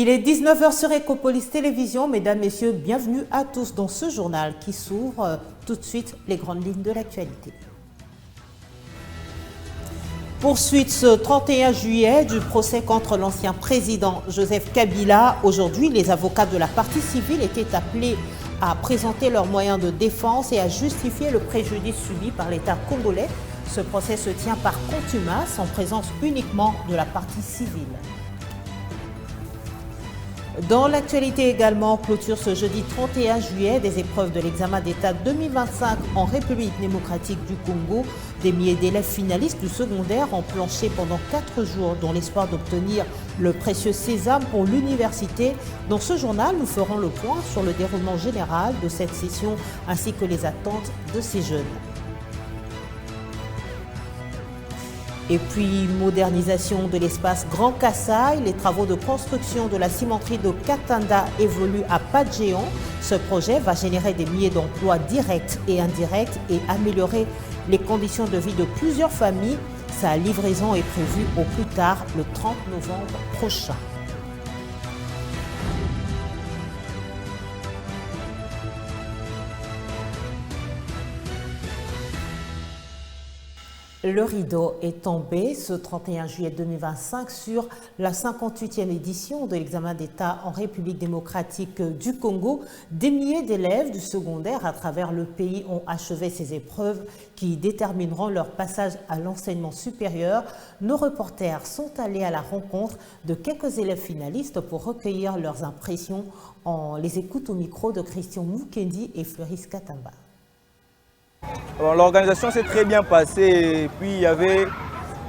Il est 19 h sur Ecopolis Télévision. Mesdames, Messieurs, bienvenue à tous dans ce journal qui s'ouvre tout de suite les grandes lignes de l'actualité. Poursuite ce 31 juillet du procès contre l'ancien président Joseph Kabila. Aujourd'hui, les avocats de la partie civile étaient appelés à présenter leurs moyens de défense et à justifier le préjudice subi par l'État congolais. Ce procès se tient par contumace en présence uniquement de la partie civile. Dans l'actualité également, clôture ce jeudi 31 juillet des épreuves de l'examen d'État 2025 en République démocratique du Congo. Des milliers d'élèves finalistes du secondaire ont planché pendant 4 jours dans l'espoir d'obtenir le précieux sésame pour l'université. Dans ce journal, nous ferons le point sur le déroulement général de cette session ainsi que les attentes de ces jeunes. Et puis, modernisation de l'espace Grand Kassai, les travaux de construction de la cimenterie de Katanda évoluent à pas de géant. Ce projet va générer des milliers d'emplois directs et indirects et améliorer les conditions de vie de plusieurs familles. Sa livraison est prévue au plus tard le 30 novembre prochain. Le rideau est tombé ce 31 juillet 2025 sur la 58e édition de l'examen d'État en République démocratique du Congo. Des milliers d'élèves du secondaire à travers le pays ont achevé ces épreuves qui détermineront leur passage à l'enseignement supérieur. Nos reporters sont allés à la rencontre de quelques élèves finalistes pour recueillir leurs impressions. On les écoute au micro de Christian Mukendi et Fleuris Katamba. L'organisation s'est très bien passée et puis il y avait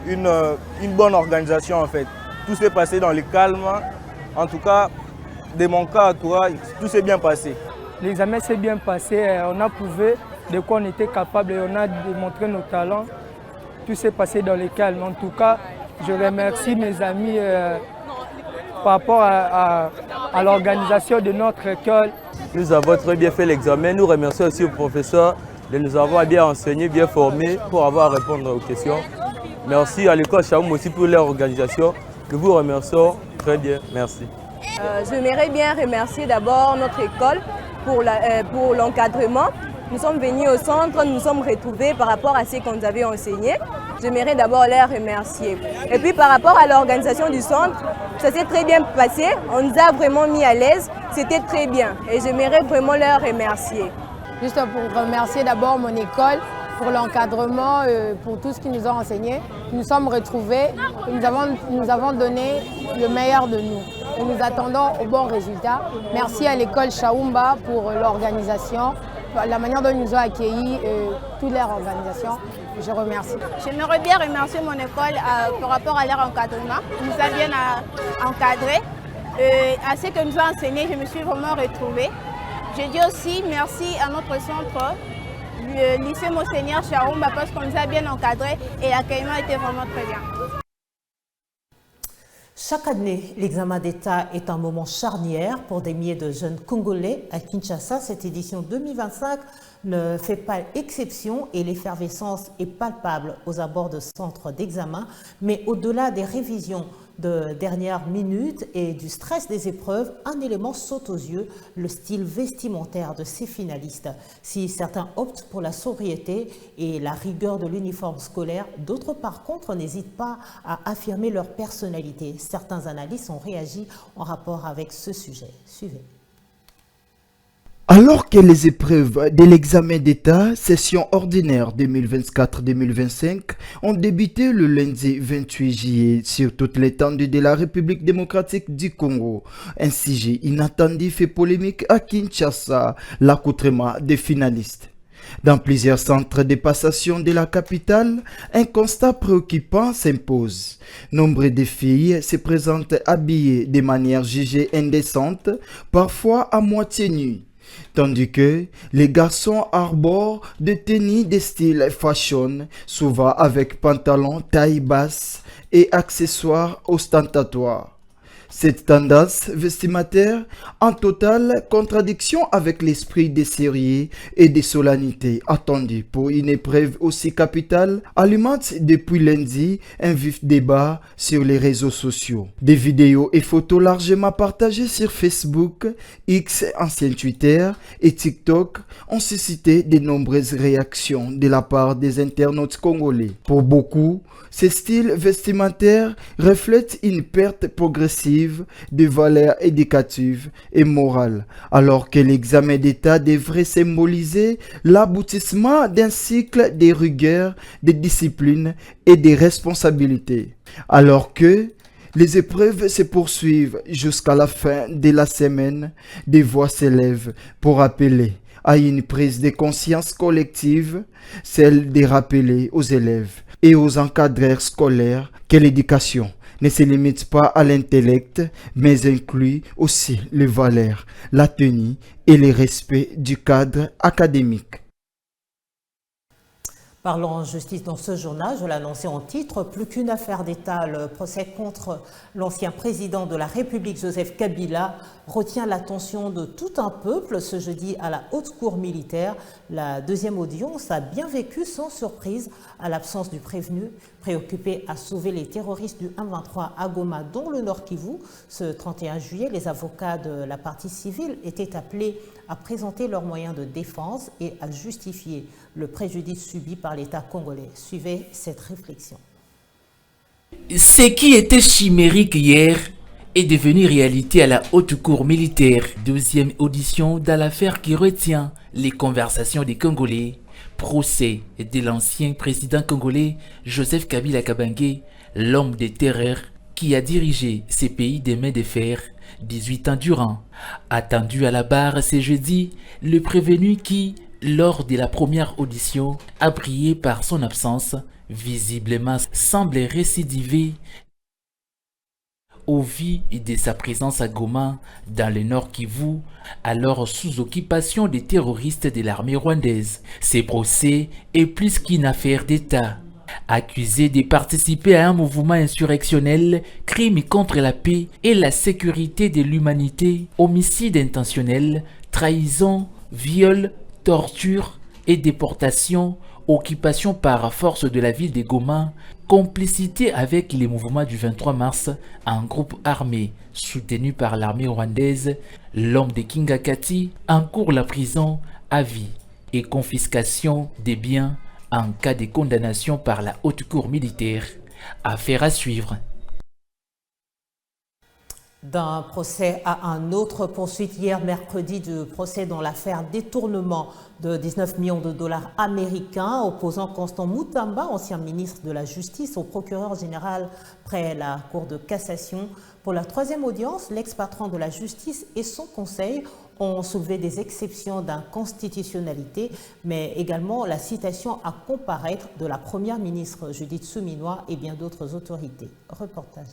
une bonne organisation en fait. Tout s'est passé dans le calme. En tout cas, de mon cas, tout s'est bien passé. L'examen s'est bien passé, on a prouvé de quoi on était capable et on a démontré nos talents. Tout s'est passé dans le calme. En tout cas, je remercie mes amis par rapport à l'organisation de notre école. Nous avons très bien fait l'examen. Nous remercions aussi le professeur de nous avoir bien enseigné, bien formé pour avoir à répondre aux questions. Merci à l'école Chaoum aussi pour leur organisation. Nous vous remercions très bien. Merci. J'aimerais bien remercier d'abord notre école pour l'encadrement. Nous sommes venus au centre, nous nous sommes retrouvés par rapport à ce qu'on nous avait enseigné. J'aimerais d'abord les remercier. Et puis par rapport à l'organisation du centre, ça s'est très bien passé. On nous a vraiment mis à l'aise. C'était très bien. Et j'aimerais vraiment les remercier. Juste pour remercier d'abord mon école pour l'encadrement, pour tout ce qu'ils nous ont enseigné. Nous sommes retrouvés, nous avons donné le meilleur de nous. Et nous attendons au bon résultat. Merci à l'école Chaoumba pour l'organisation, la manière dont ils nous ont accueillis, toute leur organisation. Je remercie. J'aimerais bien remercier mon école par rapport à leur encadrement. Ils nous ont bien encadrés. À ce que nous ont enseigné, je me suis vraiment retrouvée. Je dis aussi merci à notre centre, le lycée Monseigneur Chaoumba, parce qu'on nous a bien encadrés et l'accueillement était vraiment très bien. Chaque année, l'examen d'État est un moment charnière pour des milliers de jeunes Congolais. À Kinshasa, cette édition 2025 ne fait pas exception et l'effervescence est palpable aux abords de centres d'examen. Mais au-delà des révisions de dernière minute et du stress des épreuves, un élément saute aux yeux, le style vestimentaire de ces finalistes. Si certains optent pour la sobriété et la rigueur de l'uniforme scolaire, d'autres par contre n'hésitent pas à affirmer leur personnalité. Certains analystes ont réagi en rapport avec ce sujet. Suivez. Alors que les épreuves de l'examen d'État, session ordinaire 2024-2025, ont débuté le lundi 28 juillet sur toute l'étendue de la République démocratique du Congo, un sujet inattendu fait polémique à Kinshasa, l'accoutrement des finalistes. Dans plusieurs centres de passation de la capitale, un constat préoccupant s'impose. Nombre de filles se présentent habillées de manière jugée indécente, parfois à moitié nues. Tandis que les garçons arborent des tenues de style fashion, souvent avec pantalons taille basse et accessoires ostentatoires. Cette tendance vestimentaire, en totale contradiction avec l'esprit des sérieux et des solennités attendues pour une épreuve aussi capitale, alimente depuis lundi un vif débat sur les réseaux sociaux. Des vidéos et photos largement partagées sur Facebook, X, ancien Twitter et TikTok ont suscité de nombreuses réactions de la part des internautes congolais. Pour beaucoup, ce style vestimentaire reflète une perte progressive de valeurs éducatives et morales, alors que l'examen d'État devrait symboliser l'aboutissement d'un cycle de rigueur, de discipline et de responsabilité. Alors que les épreuves se poursuivent jusqu'à la fin de la semaine, des voix s'élèvent pour appeler à une prise de conscience collective, celle de rappeler aux élèves et aux encadreurs scolaires que l'éducation ne se limite pas à l'intellect, mais inclut aussi les valeurs, la tenue et le respect du cadre académique. Parlons justice dans ce journal, je l'annonçais en titre, plus qu'une affaire d'État, le procès contre l'ancien président de la République, Joseph Kabila, retient l'attention de tout un peuple ce jeudi à la haute cour militaire. La deuxième audience a bien vécu sans surprise à l'absence du prévenu, préoccupé à sauver les terroristes du 1-23 à Goma, dont le Nord Kivu. Ce 31 juillet, les avocats de la partie civile étaient appelés à présenter leurs moyens de défense et à justifier le préjudice subi par l'État congolais. Suivez cette réflexion. Ce qui était chimérique hier est devenu réalité à la haute cour militaire. Deuxième audition dans l'affaire qui retient les conversations des Congolais. Procès de l'ancien président congolais Joseph Kabila Kabange, l'homme des terreurs qui a dirigé ces pays des mains de fer 18 ans durant. Attendu à la barre ce jeudi, le prévenu qui, lors de la première audition, a brillé par son absence, visiblement semble récidiver au vu de sa présence à Goma, dans le Nord Kivu, alors sous occupation des terroristes de l'armée rwandaise. Ce procès est plus qu'une affaire d'État. Accusé de participer à un mouvement insurrectionnel, crime contre la paix et la sécurité de l'humanité, homicide intentionnel, trahison, viol, torture et déportation, occupation par force de la ville de Goma, complicité avec les mouvements du 23 mars, un groupe armé soutenu par l'armée rwandaise, l'homme de Kingakati encourt la prison à vie et confiscation des biens en cas de condamnation par la haute cour militaire. Affaire à suivre. D'un procès à un autre, poursuite hier mercredi du procès dans l'affaire détournement de 19 millions de dollars américains opposant Constant Mutamba, ancien ministre de la Justice, au procureur général près la Cour de cassation. Pour la troisième audience, l'ex-patron de la Justice et son conseil ont soulevé des exceptions d'inconstitutionnalité, mais également la citation à comparaître de la première ministre Judith Suminwa et bien d'autres autorités. Reportage.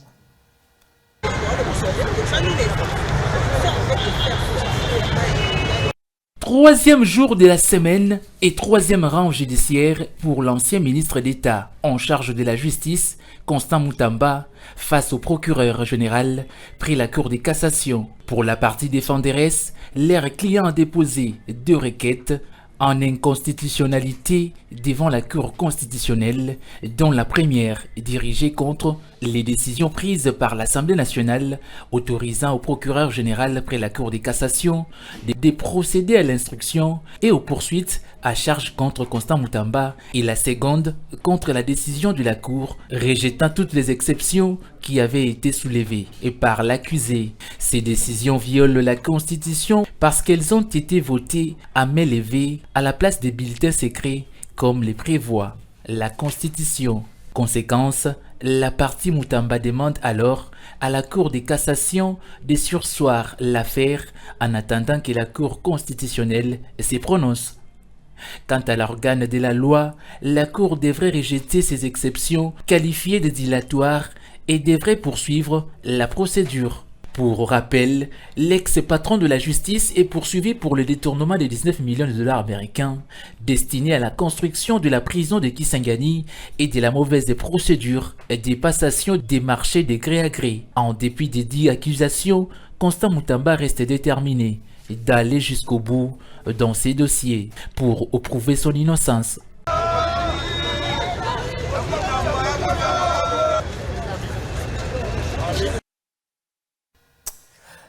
Troisième jour de la semaine et troisième rang judiciaire pour l'ancien ministre d'État en charge de la justice, Constant Mutamba, face au procureur général près la Cour de cassation. Pour la partie défenderesse, leur client a déposé 2 requêtes en inconstitutionnalité devant la Cour constitutionnelle, dont la première dirigée contre les décisions prises par l'Assemblée nationale autorisant au procureur général près la Cour de cassation de procéder à l'instruction et aux poursuites à charge contre Constant Mutamba, et la seconde contre la décision de la Cour rejetant toutes les exceptions qui avaient été soulevées et par l'accusé. Ces décisions violent la Constitution parce qu'elles ont été votées à main levée à la place des bulletins secrets comme les prévoit la Constitution. Conséquence, la partie Mutamba demande alors à la Cour de cassation de surseoir l'affaire en attendant que la Cour constitutionnelle se prononce. Quant à l'organe de la loi, la Cour devrait rejeter ces exceptions qualifiées de dilatoires et devrait poursuivre la procédure. Pour rappel, l'ex-patron de la justice est poursuivi pour le détournement de 19 millions de dollars américains destinés à la construction de la prison de Kisangani et de la mauvaise procédure des passations des marchés de gré à gré. En dépit des 10 accusations, Constant Mutamba reste déterminé d'aller jusqu'au bout dans ses dossiers pour prouver son innocence.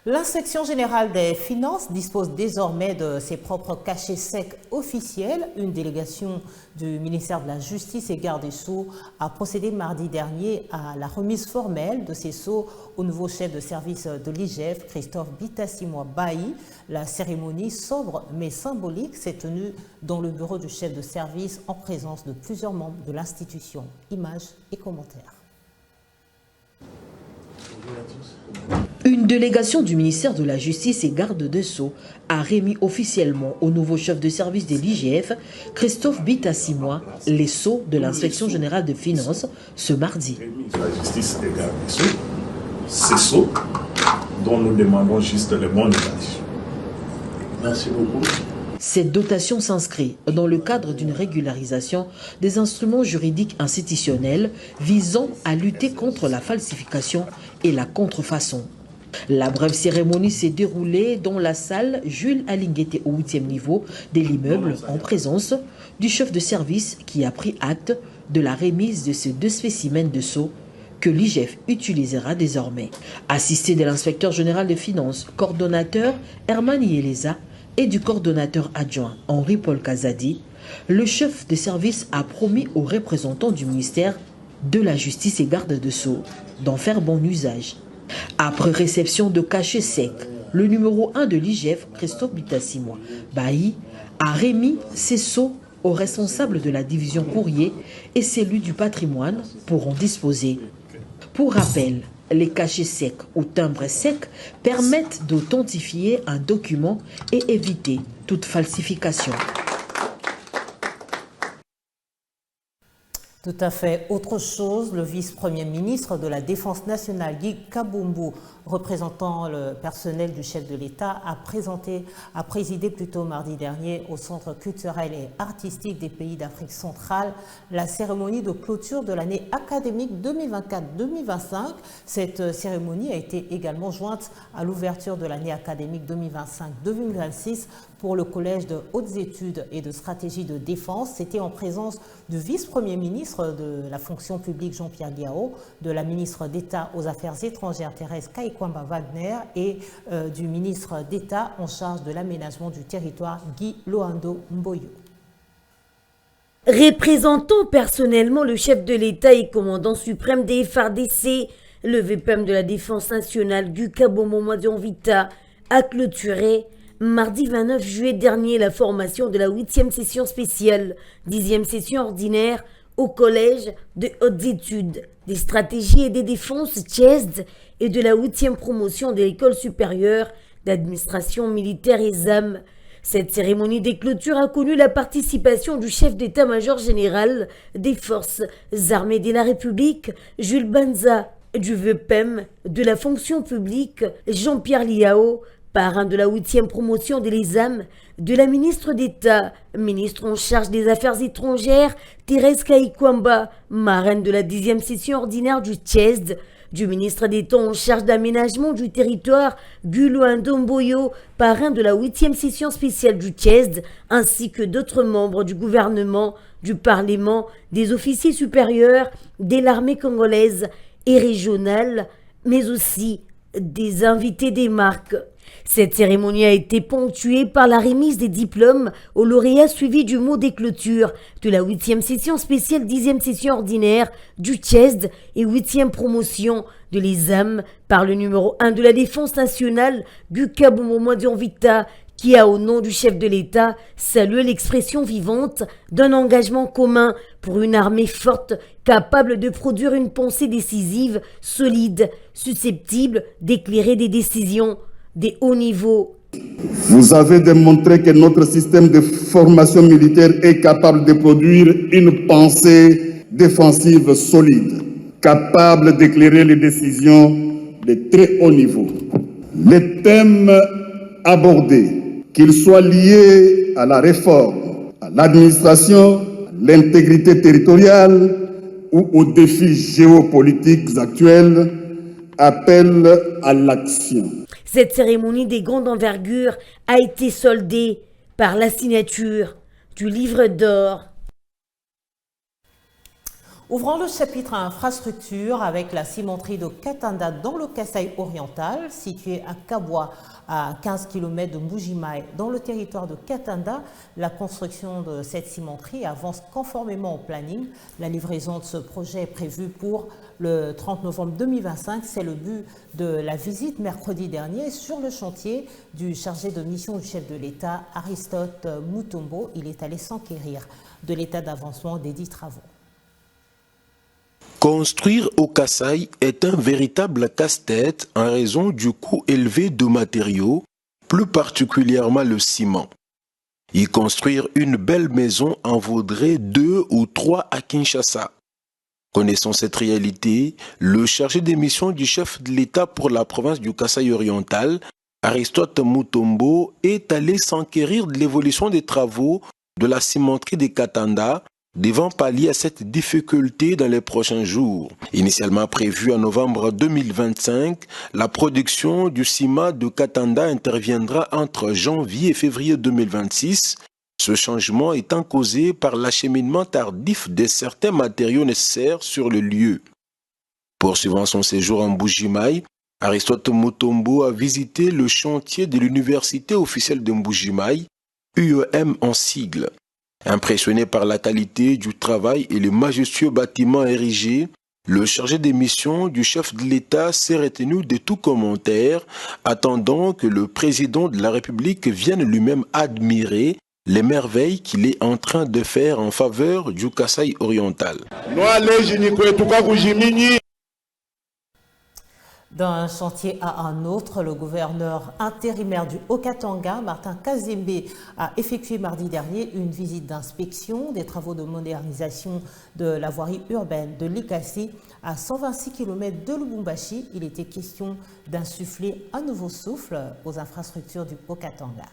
L'inspection générale des finances dispose désormais de ses propres cachets secs officiels. Une délégation du ministère de la Justice et Garde des Sceaux a procédé mardi dernier à la remise formelle de ces sceaux au nouveau chef de service de l'IGF, Christophe Bitassimwa Bailly. La cérémonie sobre mais symbolique s'est tenue dans le bureau du chef de service en présence de plusieurs membres de l'institution. Images et commentaires. Une délégation du ministère de la Justice et Garde des Sceaux a remis officiellement au nouveau chef de service de l'IGF, Christophe Bitassimwa, les sceaux de l'inspection générale des finances ce mardi. La Justice et Garde des Sceaux, ces sceaux dont nous demandons juste le bon usage. Merci beaucoup. Cette dotation s'inscrit dans le cadre d'une régularisation des instruments juridiques institutionnels visant à lutter contre la falsification et la contrefaçon. La brève cérémonie s'est déroulée dans la salle Jules Alinguete au 8e niveau de l'immeuble en présence du chef de service qui a pris acte de la remise de ces 2 spécimens de sceaux que l'IGF utilisera désormais. Assisté de l'inspecteur général des finances, coordonnateur Herman Yeleza, et du coordonnateur adjoint Henri-Paul Kazadi, le chef de service a promis aux représentants du ministère de la Justice et Garde des Sceaux d'en faire bon usage. Après réception de cachets secs, le numéro 1 de l'IGF, Christophe Bitassimwa Bailly, a remis ses sceaux aux responsables de la division courrier et celui du patrimoine pour en disposer. Pour rappel, les cachets secs ou timbres secs permettent d'authentifier un document et éviter toute falsification. Tout à fait. Autre chose, le vice-premier ministre de la Défense nationale, Guy Kabumbu, représentant le personnel du chef de l'État, a présidé plutôt mardi dernier au Centre culturel et artistique des pays d'Afrique centrale la cérémonie de clôture de l'année académique 2024-2025. Cette cérémonie a été également jointe à l'ouverture de l'année académique 2025-2026 pour le Collège de hautes études et de stratégie de défense. C'était en présence du vice-premier ministre de la fonction publique Jean-Pierre Liao, de la ministre d'État aux Affaires étrangères Thérèse Kaikwamba Wagner et du ministre d'État en charge de l'aménagement du territoire Guy Loando Mboyo. Représentant personnellement le chef de l'État et commandant suprême des FARDC, le VPM de la Défense nationale Guy Kabumbu Vita a clôturé mardi 29 juillet dernier la formation de la 8e session spéciale, 10e session ordinaire au Collège de hautes études, des stratégies et des défenses CHESD et de la 8e promotion de l'École supérieure d'administration militaire ESAM. Cette cérémonie des clôtures a connu la participation du chef d'état-major général des forces armées de la République, Jules Banza, du VPM de la fonction publique, Jean-Pierre Liao, parrain de la 8e promotion de l'ESAM, de la ministre d'État, ministre en charge des Affaires étrangères, Thérèse Kaikwamba, marraine de la 10e session ordinaire du CHESD, du ministre d'État en charge d'aménagement du territoire, Guy Loando Mboyo, parrain de la 8e session spéciale du CHESD, ainsi que d'autres membres du gouvernement, du Parlement, des officiers supérieurs, de l'armée congolaise et régionale, mais aussi des invités des marques. Cette cérémonie a été ponctuée par la remise des diplômes aux lauréats suivis du mot des clôtures de la 8e session spéciale 10e session ordinaire du CHESD et 8e promotion de l'ESAM par le numéro 1 de la Défense nationale, Guy Kabumbu Vita, qui a au nom du chef de l'État salué l'expression vivante d'un engagement commun pour une armée forte capable de produire une pensée décisive, solide, susceptible d'éclairer des décisions des hauts niveaux. Vous avez démontré que notre système de formation militaire est capable de produire une pensée défensive solide, capable d'éclairer les décisions de très haut niveau. Les thèmes abordés, qu'ils soient liés à la réforme, à l'administration, à l'intégrité territoriale ou aux défis géopolitiques actuels, appellent à l'action. Cette cérémonie des grandes envergures a été soldée par la signature du livre d'or. Ouvrons le chapitre infrastructure avec la cimenterie de Katanda dans le Kasaï oriental, située à Kabwa, à 15 km de Mbujimaï. Dans le territoire de Katanda, la construction de cette cimenterie avance conformément au planning. La livraison de ce projet est prévue pour le 30 novembre 2025. C'est le but de la visite mercredi dernier sur le chantier du chargé de mission du chef de l'État, Aristote Mutombo. Il est allé s'enquérir de l'état d'avancement des dits travaux. Construire au Kasaï est un véritable casse-tête en raison du coût élevé de matériaux, plus particulièrement le ciment. Y construire une belle maison en vaudrait 2 ou 3 à Kinshasa. Connaissant cette réalité, le chargé des missions du chef de l'État pour la province du Kasaï oriental, Aristote Mutombo, est allé s'enquérir de l'évolution des travaux de la cimenterie de Katanda, devant pallier à cette difficulté dans les prochains jours. Initialement prévue en novembre 2025, la production du ciment de Katanda interviendra entre janvier et février 2026, ce changement étant causé par l'acheminement tardif de certains matériaux nécessaires sur le lieu. Poursuivant son séjour en Mbujimaï, Aristote Mutombo a visité le chantier de l'université officielle de Mbujimaï, UEM en sigle. Impressionné par la qualité du travail et le majestueux bâtiment érigé, le chargé des missions du chef de l'État s'est retenu de tout commentaire, attendant que le président de la République vienne lui-même admirer les merveilles qu'il est en train de faire en faveur du Kasaï oriental. D'un chantier à un autre, le gouverneur intérimaire du Haut-Katanga, Martin Kazembe, a effectué mardi dernier une visite d'inspection des travaux de modernisation de la voirie urbaine de Likasi à 126 km de Lubumbashi. Il était question d'insuffler un nouveau souffle aux infrastructures du Haut-Katanga.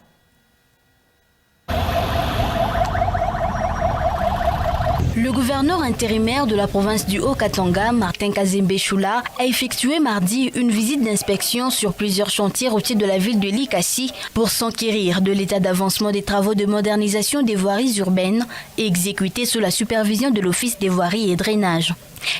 Le gouverneur intérimaire de la province du Haut-Katanga, Martin Kazembe Choula, a effectué mardi une visite d'inspection sur plusieurs chantiers routiers de la ville de Likasi pour s'enquérir de l'état d'avancement des travaux de modernisation des voiries urbaines exécutés sous la supervision de l'Office des voiries et drainage.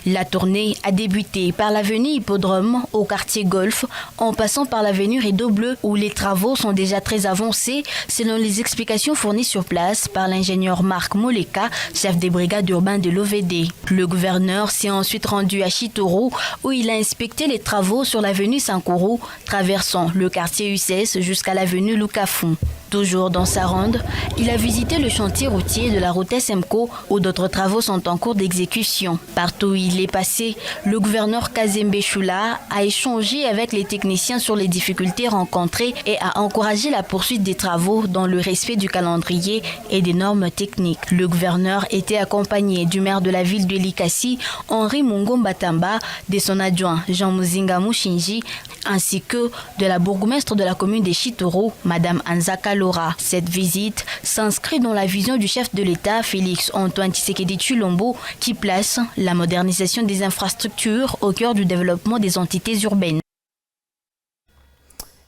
La tournée a débuté par l'avenue Hippodrome au quartier Golf, en passant par l'avenue Rideau Bleu où les travaux sont déjà très avancés selon les explications fournies sur place par l'ingénieur Marc Moleka, chef des brigades urbaines de l'OVD. Le gouverneur s'est ensuite rendu à Chitoro où il a inspecté les travaux sur l'avenue Sankoro, traversant le quartier UCS jusqu'à l'avenue Lucafon. Toujours dans sa ronde, il a visité le chantier routier de la route SMCO où d'autres travaux sont en cours d'exécution. Partout où il est passé, le gouverneur Kazembe Choula a échangé avec les techniciens sur les difficultés rencontrées et a encouragé la poursuite des travaux dans le respect du calendrier et des normes techniques. Le gouverneur était accompagné du maire de la ville de Likasi, Henri Mungombatamba, de son adjoint Jean Muzinga Mushinji, ainsi que de la bourgmestre de la commune de Chitoro, Madame Anzaka Laura. Cette visite s'inscrit dans la vision du chef de l'État, Félix Antoine Tshisekedi Tshilombo, qui place la modernisation des infrastructures au cœur du développement des entités urbaines.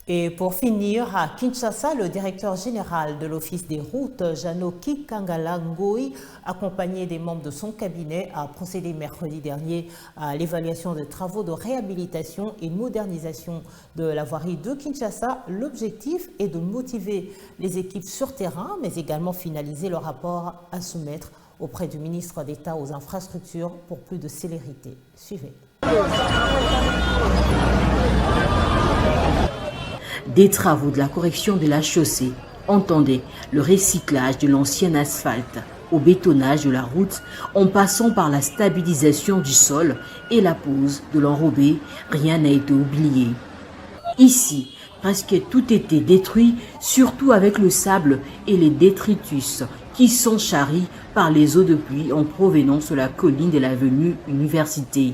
Et pour finir, à Kinshasa, le directeur général de l'Office des routes, Janoki Kangala Ngoï, accompagné des membres de son cabinet, a procédé mercredi dernier à l'évaluation des travaux de réhabilitation et modernisation de la voirie de Kinshasa. L'objectif est de motiver les équipes sur terrain, mais également finaliser le rapport à soumettre auprès du ministre d'État aux infrastructures pour plus de célérité. Suivez. Des travaux de la correction de la chaussée, entendez le recyclage de l'ancien asphalte, au bétonnage de la route, en passant par la stabilisation du sol et la pose de l'enrobé, rien n'a été oublié. Ici, presque tout était détruit, surtout avec le sable et les détritus qui sont charris par les eaux de pluie en provenance de la colline de l'avenue Université.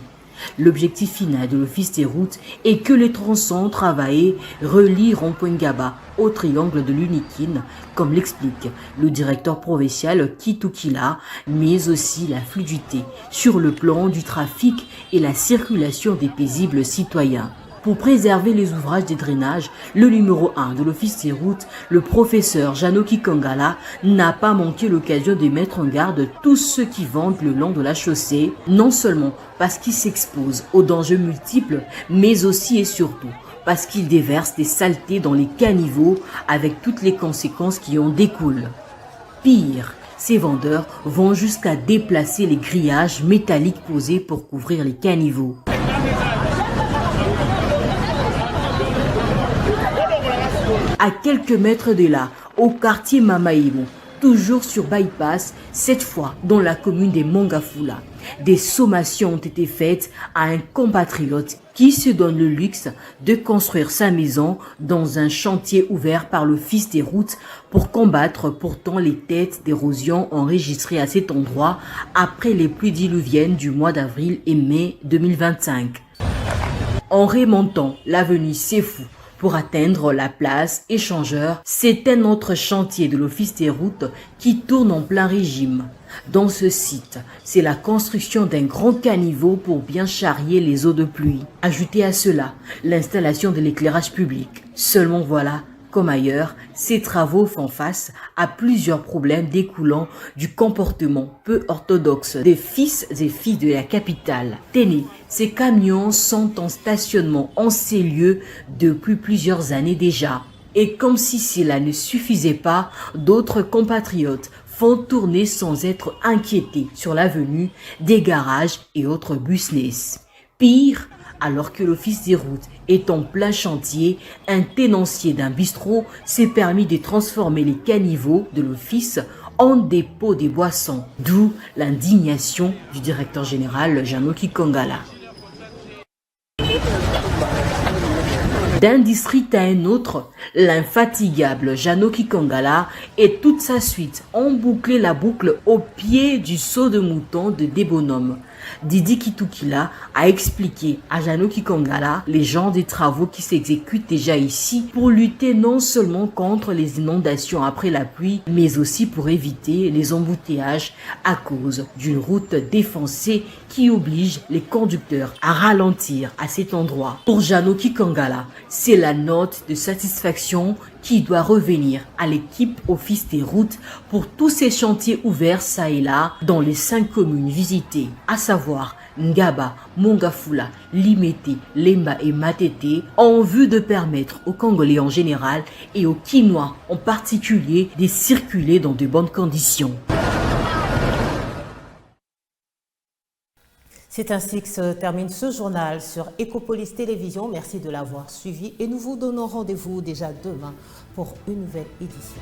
L'objectif final de l'Office des routes est que les tronçons travaillés relient Rond-Point Ngaba au triangle de l'Unikin, comme l'explique le directeur provincial Kitukila, mais aussi la fluidité sur le plan du trafic et la circulation des paisibles citoyens. Pour préserver les ouvrages de drainage, le numéro 1 de l'Office des routes, le professeur Janoki Kangala, n'a pas manqué l'occasion de mettre en garde tous ceux qui vendent le long de la chaussée, non seulement parce qu'ils s'exposent aux dangers multiples, mais aussi et surtout parce qu'ils déversent des saletés dans les caniveaux avec toutes les conséquences qui en découlent. Pire, ces vendeurs vont jusqu'à déplacer les grillages métalliques posés pour couvrir les caniveaux. À quelques mètres de là, au quartier Mamaïbo, toujours sur Bypass, cette fois dans la commune des Mongafula, des sommations ont été faites à un compatriote qui se donne le luxe de construire sa maison dans un chantier ouvert par l'Office des routes pour combattre pourtant les têtes d'érosion enregistrées à cet endroit après les pluies diluviennes du mois d'avril et mai 2025. En remontant l'avenue Sefou, pour atteindre la place Échangeur, c'est un autre chantier de l'Office des routes qui tourne en plein régime. Dans ce site, c'est la construction d'un grand caniveau pour bien charrier les eaux de pluie. Ajoutez à cela l'installation de l'éclairage public. Seulement voilà, comme ailleurs, ces travaux font face à plusieurs problèmes découlant du comportement peu orthodoxe des fils et filles de la capitale. Tenez, ces camions sont en stationnement en ces lieux depuis plusieurs années déjà. Et comme si cela ne suffisait pas, d'autres compatriotes font tourner sans être inquiétés sur l'avenue des garages et autres business. Pire, alors que l'Office des routes est en plein chantier, un tenancier d'un bistrot s'est permis de transformer les caniveaux de l'office en dépôt des boissons, d'où l'indignation du directeur général Janoki Kangala. D'un district à un autre, l'infatigable Janoki Kangala et toute sa suite ont bouclé la boucle au pied du seau de mouton de Débonhomme. Didi Kitukila a expliqué à Janoki Kangala les genres des travaux qui s'exécutent déjà ici pour lutter non seulement contre les inondations après la pluie, mais aussi pour éviter les embouteillages à cause d'une route défoncée qui oblige les conducteurs à ralentir à cet endroit. Pour Janoki Kangala, c'est la note de satisfaction qui doit revenir à l'équipe Office des routes pour tous ces chantiers ouverts ça et là dans les 5 communes visitées, à savoir Ngaba, Mongafula, Limete, Lemba et Matete, en vue de permettre aux Congolais en général et aux Quinois en particulier de circuler dans de bonnes conditions. C'est ainsi que se termine ce journal sur Ecopolis Télévision. Merci de l'avoir suivi et nous vous donnons rendez-vous déjà demain pour une nouvelle édition.